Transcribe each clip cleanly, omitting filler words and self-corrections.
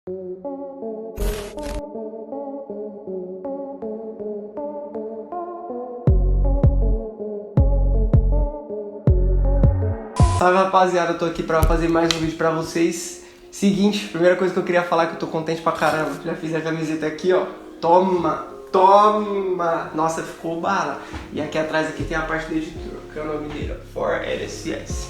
Salve rapaziada, eu tô aqui pra fazer mais um vídeo pra vocês. Seguinte, primeira coisa que eu queria falar é que eu tô contente pra caramba. Já fiz a camiseta aqui, ó. Toma! Nossa, ficou bala. E aqui atrás aqui tem a parte do editor, que é o nome dele, ó, For LSS.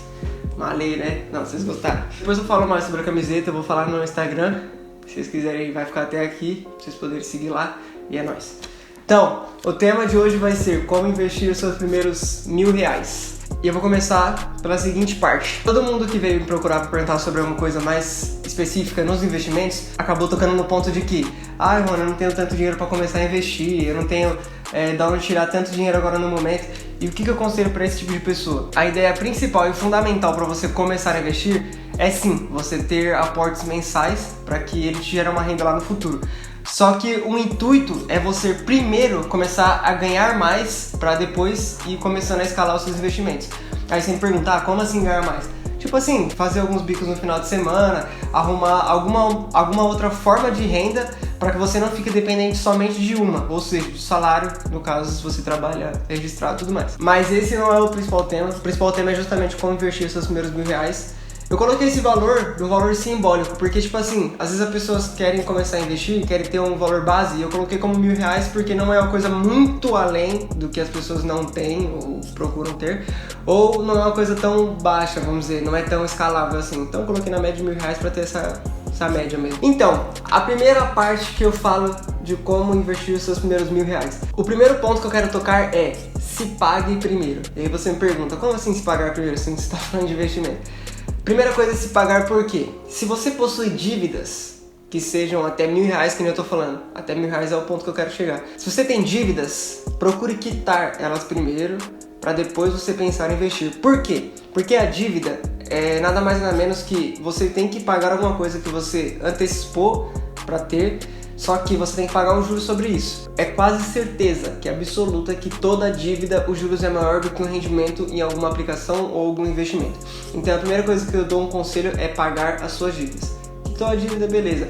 Malei, né? Não, vocês gostaram. Depois eu falo mais sobre a camiseta, eu vou falar no Instagram. Se vocês quiserem, vai ficar até aqui, pra vocês poderem seguir lá. E é nóis. Então, o tema de hoje vai ser como investir os seus primeiros R$1000. E eu vou começar pela seguinte parte. Todo mundo que veio me procurar para perguntar sobre alguma coisa mais específica nos investimentos acabou tocando no ponto de que mano, eu não tenho tanto dinheiro para começar a investir, eu não tenho de onde tirar tanto dinheiro agora no momento. E o que eu aconselho para esse tipo de pessoa? A ideia principal e fundamental para você começar a investir é sim, você ter aportes mensais para que ele te gere uma renda lá no futuro. Só que o intuito é você primeiro começar a ganhar mais para depois ir começando a escalar os seus investimentos. Aí você me perguntar, como assim ganhar mais? Tipo assim, fazer alguns bicos no final de semana, arrumar alguma outra forma de renda para que você não fique dependente somente de uma, ou seja, do salário, no caso se você trabalha registrado e tudo mais. Mas esse não é o principal tema. O principal tema é justamente como investir os seus primeiros R$1000. Eu coloquei esse valor de um valor simbólico, porque tipo assim, às vezes as pessoas querem começar a investir, querem ter um valor base, e eu coloquei como R$1000 porque não é uma coisa muito além do que as pessoas não têm ou procuram ter, ou não é uma coisa tão baixa, vamos dizer, não é tão escalável assim. Então eu coloquei na média de R$1000 para ter essa média mesmo. Então, a primeira parte que eu falo de como investir os seus primeiros R$1000. O primeiro ponto que eu quero tocar é se pague primeiro. E aí você me pergunta, como assim se pagar primeiro, se você está falando de investimento? Primeira coisa é se pagar por quê? Se você possui dívidas que sejam até R$1000, que nem eu tô falando, até R$1000 é o ponto que eu quero chegar. Se você tem dívidas, procure quitar elas primeiro, para depois você pensar em investir. Por quê? Porque a dívida é nada mais nada menos que você tem que pagar alguma coisa que você antecipou para ter, só que você tem que pagar um juros sobre isso. É quase certeza, que é absoluta, que toda dívida o juros é maior do que um rendimento em alguma aplicação ou algum investimento. Então a primeira coisa que eu dou um conselho é pagar as suas dívidas. Quitou a dívida, beleza.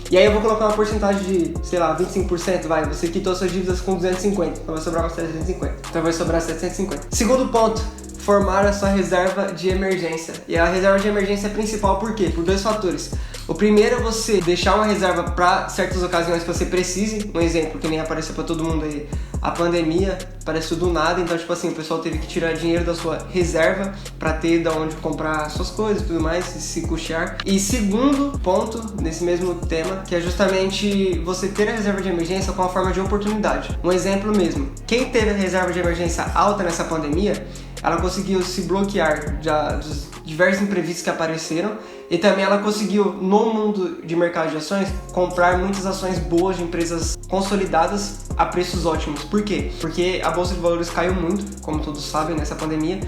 E aí eu vou colocar uma porcentagem de, sei lá, 25%, vai. Você quitou suas dívidas com 250, então vai sobrar umas 350. Então vai sobrar 750. Segundo ponto, formar a sua reserva de emergência. E a reserva de emergência é principal por quê? Por dois fatores. O primeiro é você deixar uma reserva para certas ocasiões que você precise. Um exemplo que nem apareceu para todo mundo aí, a pandemia apareceu do nada, então tipo assim, o pessoal teve que tirar dinheiro da sua reserva para ter de onde comprar suas coisas e tudo mais, e se custear. E segundo ponto nesse mesmo tema, que é justamente você ter a reserva de emergência com uma forma de oportunidade. Um exemplo mesmo, quem teve a reserva de emergência alta nessa pandemia, ela conseguiu se bloquear dos diversos imprevistos que apareceram, e também ela conseguiu, no mundo de mercado de ações, comprar muitas ações boas de empresas consolidadas a preços ótimos. Por quê? Porque a Bolsa de Valores caiu muito, como todos sabem, nessa pandemia.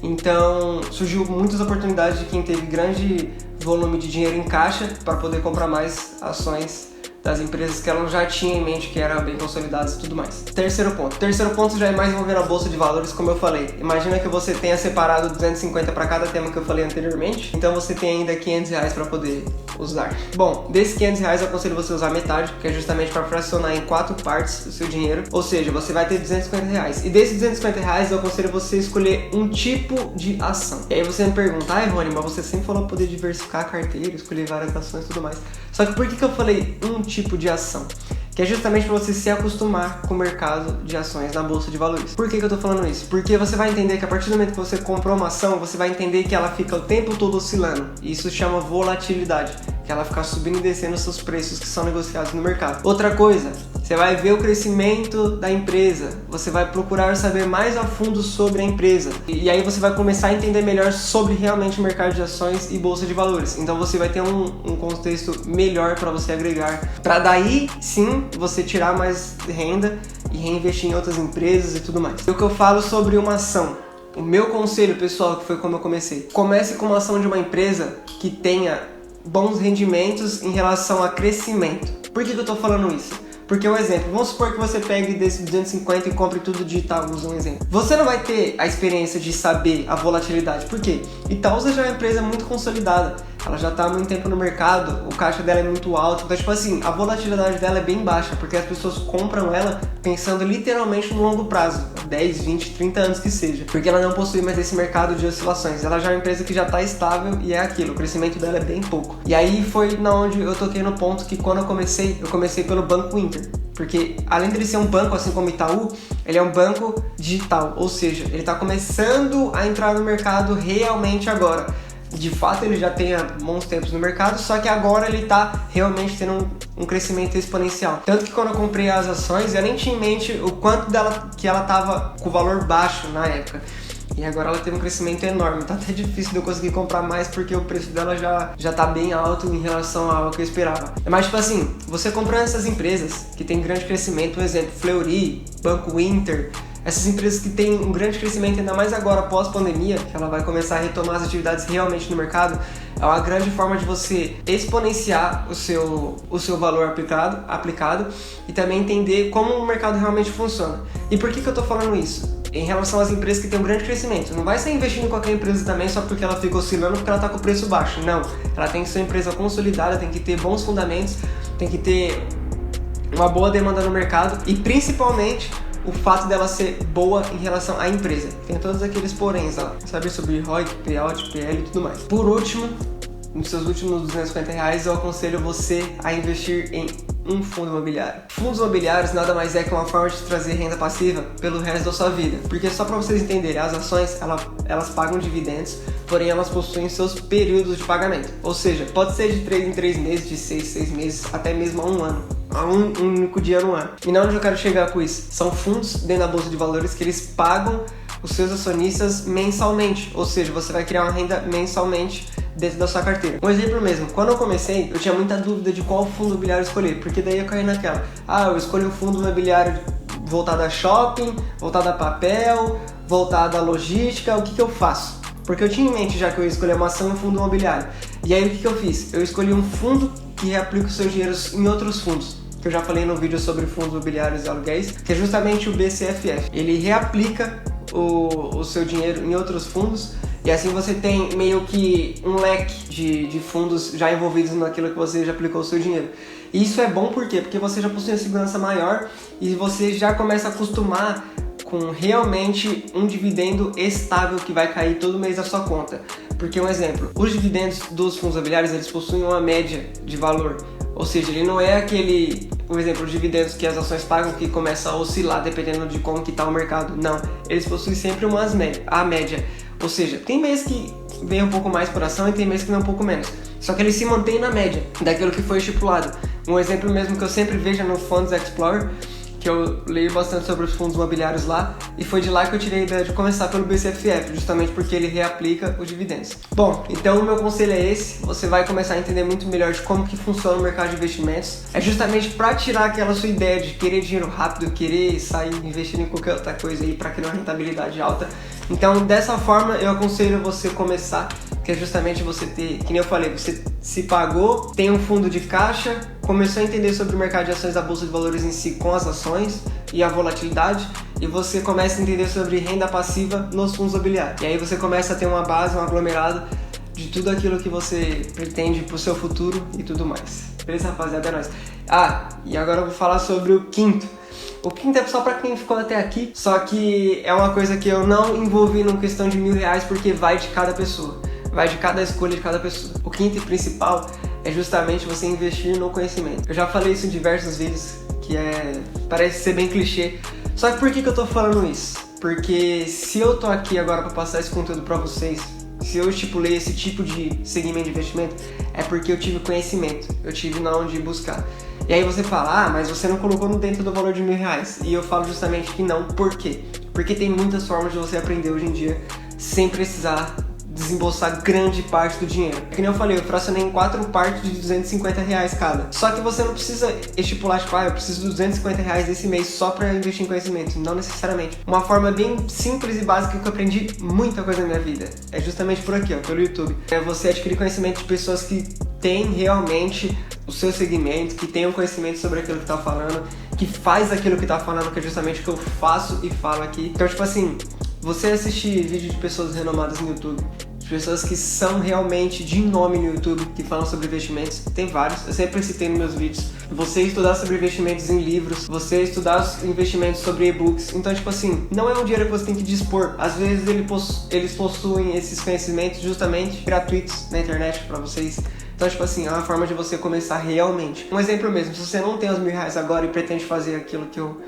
Então surgiu muitas oportunidades de quem teve grande volume de dinheiro em caixa para poder comprar mais ações das empresas que ela já tinha em mente, que eram bem consolidadas e tudo mais. Terceiro ponto já é mais envolvendo a Bolsa de Valores, como eu falei. Imagina que você tenha separado 250 para cada tema que eu falei anteriormente, então você tem ainda R$500 para poder usar. Bom, desses R$500 eu aconselho você usar metade, que é justamente para fracionar em 4 partes o seu dinheiro, ou seja, você vai ter R$250. E desses R$250 eu aconselho você escolher um tipo de ação. E aí você me pergunta, Rony, mas você sempre falou poder diversificar a carteira, escolher várias ações e tudo mais. Só que por que eu falei um tipo de ação? Que é justamente para você se acostumar com o mercado de ações na Bolsa de Valores. Por que eu tô falando isso? Porque você vai entender que a partir do momento que você comprou uma ação, você vai entender que ela fica o tempo todo oscilando. E isso chama volatilidade, que ela fica subindo e descendo os seus preços que são negociados no mercado. Outra coisa, você vai ver o crescimento da empresa, você vai procurar saber mais a fundo sobre a empresa. E aí você vai começar a entender melhor sobre realmente o mercado de ações e Bolsa de Valores. Então você vai ter um contexto melhor para você agregar, para daí sim você tirar mais renda e reinvestir em outras empresas e tudo mais. O que eu falo sobre uma ação, o meu conselho pessoal, que foi como eu comecei, comece com uma ação de uma empresa que tenha bons rendimentos em relação a crescimento. Por que eu tô falando isso? Porque um exemplo, vamos supor que você pegue desse 250 e compre tudo de Itaúsa, um exemplo. Você não vai ter a experiência de saber a volatilidade. Por quê? Itaúsa já é uma empresa muito consolidada. ela já tá há muito tempo no mercado, o caixa dela é muito alto, então tipo assim, a volatilidade dela é bem baixa, porque as pessoas compram ela pensando literalmente no longo prazo, 10, 20, 30 anos que seja, porque ela não possui mais esse mercado de oscilações, ela já é uma empresa que já tá estável e é aquilo, o crescimento dela é bem pouco. E aí foi na onde eu toquei no ponto que quando eu comecei pelo Banco Inter. Porque além de ele ser um banco, assim como Itaú, ele é um banco digital, ou seja, ele está começando a entrar no mercado realmente agora. De fato, ele já tem há bons tempos no mercado, só que agora ele está realmente tendo um crescimento exponencial. Tanto que quando eu comprei as ações, eu nem tinha em mente o quanto que ela estava com valor baixo na época. E agora ela teve um crescimento enorme, tá até difícil de eu conseguir comprar mais porque o preço dela já tá bem alto em relação ao que eu esperava. Mas tipo assim, você comprando essas empresas que tem grande crescimento, por exemplo, Fleury, Banco Inter, essas empresas que têm um grande crescimento, ainda mais agora pós-pandemia, que ela vai começar a retomar as atividades realmente no mercado, é uma grande forma de você exponenciar o seu valor aplicado e também entender como o mercado realmente funciona. E por que eu tô falando isso? Em relação às empresas que têm um grande crescimento. Não vai ser investindo em qualquer empresa também só porque ela fica oscilando porque ela está com o preço baixo. Não, ela tem que ser uma empresa consolidada, tem que ter bons fundamentos, tem que ter uma boa demanda no mercado e principalmente o fato dela ser boa em relação à empresa. Tem todos aqueles poréns lá, saber sobre ROIC, payout, PL e tudo mais. Por último, nos seus últimos R$250, eu aconselho você a investir em um fundo imobiliário. Fundos imobiliários nada mais é que uma forma de trazer renda passiva pelo resto da sua vida. Porque só para vocês entenderem, as ações elas pagam dividendos, porém elas possuem seus períodos de pagamento. Ou seja, pode ser de 3 em 3 meses, de 6 em 6 meses, até mesmo a um ano. A um único dia no ano. E não onde eu quero chegar com isso? São fundos dentro da Bolsa de Valores que eles pagam os seus acionistas mensalmente. Ou seja, você vai criar uma renda mensalmente dentro da sua carteira. Um exemplo mesmo, quando eu comecei, eu tinha muita dúvida de qual fundo imobiliário escolher, porque daí eu caí naquela, eu escolhi um fundo imobiliário voltado a shopping, voltado a papel, voltado a logística, o que eu faço? Porque eu tinha em mente já que eu ia escolher uma ação e um fundo imobiliário. E aí o que eu fiz? Eu escolhi um fundo que reaplica os seus dinheiros em outros fundos, que eu já falei no vídeo sobre fundos imobiliários e aluguéis, que é justamente o BCFF. Ele reaplica o seu dinheiro em outros fundos e assim você tem meio que um leque de fundos já envolvidos naquilo que você já aplicou o seu dinheiro. E isso é bom por quê? Porque você já possui uma segurança maior e você já começa a acostumar com realmente um dividendo estável que vai cair todo mês na sua conta. Porque um exemplo, os dividendos dos fundos imobiliários eles possuem uma média de valor. Ou seja, ele não é aquele, por exemplo, os dividendos que as ações pagam que começa a oscilar dependendo de como que está o mercado. Não, eles possuem sempre a média. Ou seja, tem mês que vem um pouco mais por ação e tem mês que vem um pouco menos. Só que ele se mantém na média daquilo que foi estipulado. Um exemplo mesmo que eu sempre vejo no Funds Explorer, que eu leio bastante sobre os fundos imobiliários lá, e foi de lá que eu tirei a ideia de começar pelo BCFF, justamente porque ele reaplica os dividendos. Bom, então o meu conselho é esse, você vai começar a entender muito melhor de como que funciona o mercado de investimentos, é justamente para tirar aquela sua ideia de querer dinheiro rápido, querer sair investindo em qualquer outra coisa aí para criar uma rentabilidade alta. Então dessa forma eu aconselho você começar, que é justamente você ter, que nem eu falei, você se pagou, tem um fundo de caixa, começou a entender sobre o mercado de ações da Bolsa de Valores em si com as ações e a volatilidade, e você começa a entender sobre renda passiva nos fundos imobiliários. E aí você começa a ter uma base, um aglomerado de tudo aquilo que você pretende pro seu futuro e tudo mais. Beleza, rapaziada? É nóis. E agora eu vou falar sobre o quinto. O quinto é só pra quem ficou até aqui, só que é uma coisa que eu não envolvi numa questão de R$1.000 porque vai de cada pessoa. Vai de cada escolha de cada pessoa. O quinto e principal é justamente você investir no conhecimento. Eu já falei isso em diversos vídeos, que parece ser bem clichê. Só que por que eu tô falando isso? Porque se eu tô aqui agora pra passar esse conteúdo pra vocês, se eu estipulei esse tipo de segmento de investimento, é porque eu tive conhecimento, eu tive na onde buscar. E aí você fala, mas você não colocou no dentro do valor de R$1.000. E eu falo justamente que não. Por quê? Porque tem muitas formas de você aprender hoje em dia sem precisar desembolsar grande parte do dinheiro. Que nem eu falei, eu fracionei em 4 partes de R$250 cada. Só que você não precisa estipular, tipo, eu preciso de R$250 esse mês só pra investir em conhecimento. Não necessariamente. Uma forma bem simples e básica que eu aprendi muita coisa na minha vida é justamente por aqui, pelo YouTube. É você adquirir conhecimento de pessoas que têm realmente o seu segmento, que tem um conhecimento sobre aquilo que tá falando, que faz aquilo que tá falando, que é justamente o que eu faço e falo aqui. Então, tipo assim, você assistir vídeo de pessoas renomadas no YouTube, de pessoas que são realmente de nome no YouTube, que falam sobre investimentos. Tem vários, eu sempre citei nos meus vídeos. Você estudar sobre investimentos em livros, você estudar os investimentos sobre e-books. Então, tipo assim, não é um dinheiro que você tem que dispor. Às vezes eles possuem esses conhecimentos justamente gratuitos na internet pra vocês. Então, tipo assim, é uma forma de você começar realmente. Um exemplo mesmo, se você não tem os R$1.000 agora e pretende fazer aquilo que eu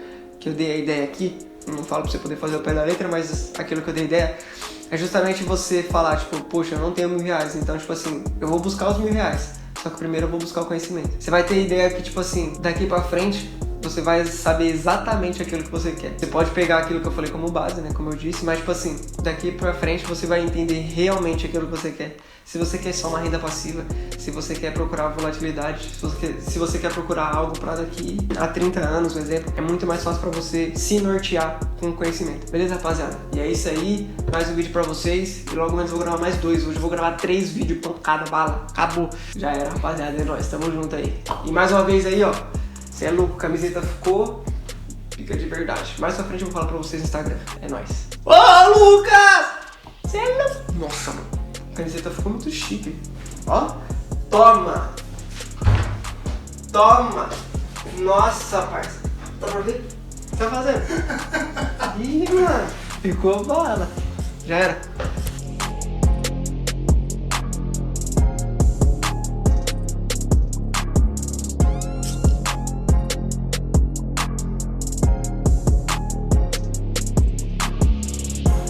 dei a ideia aqui, não falo pra você poder fazer o pé da letra, mas aquilo que eu dei a ideia, é justamente você falar, tipo, poxa, eu não tenho R$1.000, então, tipo assim, eu vou buscar os R$1.000, só que primeiro eu vou buscar o conhecimento. Você vai ter ideia que, tipo assim, daqui pra frente, você vai saber exatamente aquilo que você quer. Você pode pegar aquilo que eu falei como base, né, como eu disse, mas, tipo assim, daqui pra frente você vai entender realmente aquilo que você quer. Se você quer só uma renda passiva, se você quer procurar volatilidade, se você quer procurar algo para daqui a 30 anos, por exemplo, é muito mais fácil para você se nortear com o conhecimento. Beleza, rapaziada? E é isso aí, mais um vídeo para vocês e logo menos vou gravar mais 2. Hoje eu vou gravar 3 vídeos, pancada, bala. Acabou. Já era, rapaziada, é nóis, tamo junto aí. E mais uma vez aí, ó, você é louco, camiseta ficou pica de verdade. Mais pra frente eu vou falar pra vocês no Instagram. É nóis. Ô, Lucas! Você é louco. Nossa, mano. A camiseta ficou muito chique. Ó. Toma. Toma. Nossa, parça. Dá pra ver? O que tá fazendo? Ih, mano. Ficou bala. Já era.